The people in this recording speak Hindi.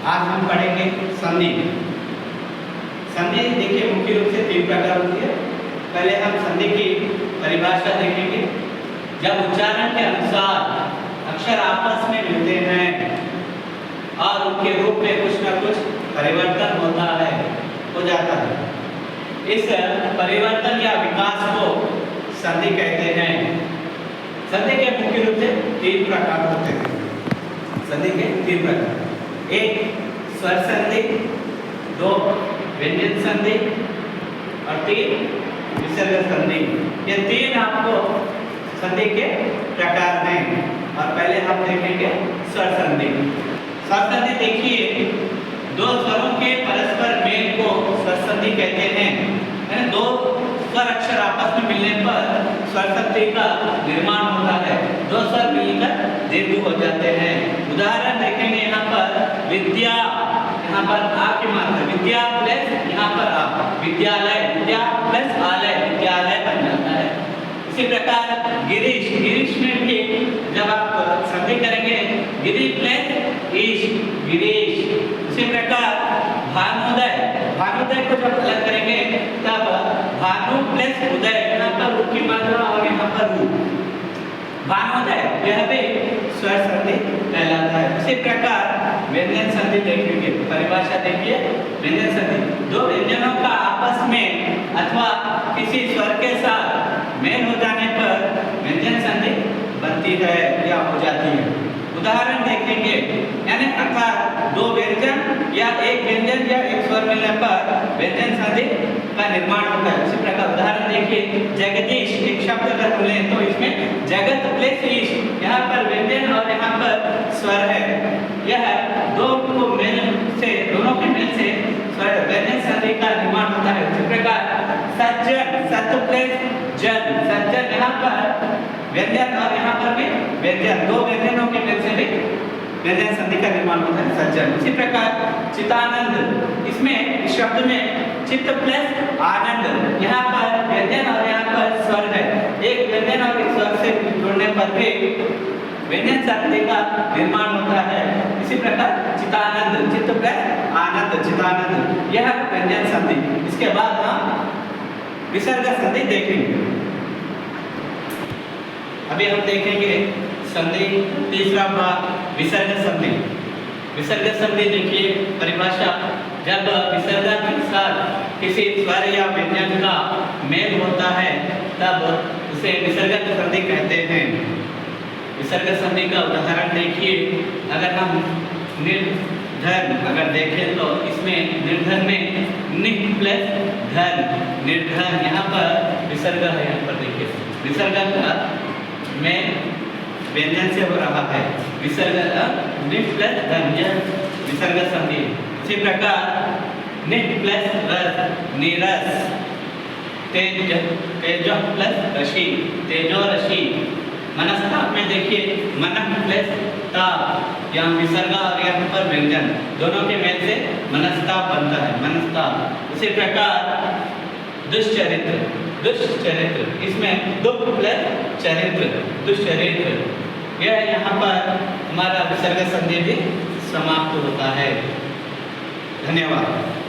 आज हम पढ़ेंगे संधि। संधि देखिए मुख्य रूप से 3 प्रकार होती है। पहले हम संधि की परिभाषा देखेंगे। जब उच्चारण के अनुसार अक्षर आपस में मिलते हैं और उनके रूप में कुछ न कुछ परिवर्तन होता है, हो जाता है, इस परिवर्तन या विकास को संधि कहते हैं। संधि के मुख्य रूप से 3 प्रकार होते हैं। संधि के 3 प्रकार, 1 स्वर संधि, 2 व्यंजन संधि और 3 विसर्ग संधि। ये 3 आपको संधि के प्रकार हैं। और पहले हम देखेंगे स्वर संधि। स्वर संधि देखिए, 2 स्वरों के परस्पर मेल को स्वर संधि कहते हैं। यानी 2 स्वर अक्षर आपस में मिलने पर स्वर संधि का निर्माण होता है। 2 स्वर मिलकर दीर्घ हो जाते हैं। उदाहरण देखेंगे यहाँ पर विद्या, यहाँ पर आ की मात्रा विद्या प्लस यहाँ पर आ, विद्यालय, विद्या प्लस आलय, विद्यालय बन जाता है। इसी प्रकार गिरीश, गिरीश में भी जब आप संधि करेंगे गिरी प्लस ईश, गिरीश। इसी प्रकार भानुदय, भानुदय को जब अलग करेंगे तब भानु प्लस उदय, यहाँ पर उ की मात्रा और यहाँ पर उ, भानुदय, यह भी स्वर संधि कहलाता है। इसी प्रकार व्यंजन संधि देखेंगे। परिभाषा देखिए, व्यंजन संधि 2 व्यंजनों का आपस में अथवा किसी स्वर के साथ मेल हो जाने पर व्यंजन संधि बनती है या हो जाती है। उदाहरण देखेंगे, यानी अर्थात 2 व्यंजन या एक व्यंजन या एक स्वर मिलने पर व्यंजन संधि का निर्माण होता है। इसी प्रकार उदाहरण देखिए, जगदीश एक शब्द अगर बोले तो इसमें जगत प्लस ईश, यहाँ पर व्यंजन और यहाँ पर स्वर है। यह 2 को मेल से, दोनों के मेल से स्वर व्यंजन संधि का निर्माण होता है। इसी प्रकार सज्जन, सत प्लस जन, सज्जन यहाँ पर व्यंजन और यहाँ पर भी व्यंजन, 2 व्यंजनों के मेल से भी व्यंजन संधि का निर्माण होता है, सज्जन। इसी प्रकार चितानंद, इसमें इस शब्द में चित्त प्लस आनंद, यहाँ पर व्यंजन और यहाँ पर स्वर है। एक व्यंजन और एक स्वर से जुड़ने पर भी व्यंजन संधि का निर्माण होता है। इसी प्रकार चितानंद, चित्त प्लस आनंद, चितानंद, यह व्यंजन संधि। इसके बाद हम विसर्ग संधि देखेंगे। अभी हम देखेंगे संधि तीसरा भाग, विसर्ग संधि। विसर्ग संधि देखिए परिभाषा, जब विसर्ग के साथ किसी स्वर या व्यंजन का मेल होता है तब उसे विसर्ग संधि कहते हैं। विसर्ग संधि का उदाहरण देखिए, अगर हम निर्धन अगर देखें तो इसमें निर्धन में नि प्लस धन, निर्धन, यहाँ पर विसर्ग है। यहाँ पर देखिए विसर्ग का में व्यंजन से हो रहा है, विसर्ग नि प्लस धन, यह विसर्ग संधि। इसी प्रकार नि प्लस रस, नीरस, तेज, तेजो प्लस रशी, तेजो रशी। मनस्ताप में देखिए मनः प्लस ताप, यहाँ विसर्ग और यहाँ पर व्यंजन, दोनों के मेल से मनस्ताप बनता है, मनस्ताप। उसी प्रकार दुष्चरित्र, दुष्चरित्र, इसमें दुख प्लस चरित्र, दुष्चरित्र, यह यहाँ पर हमारा विसर्ग संधि भी समाप्त होता है। धन्यवाद।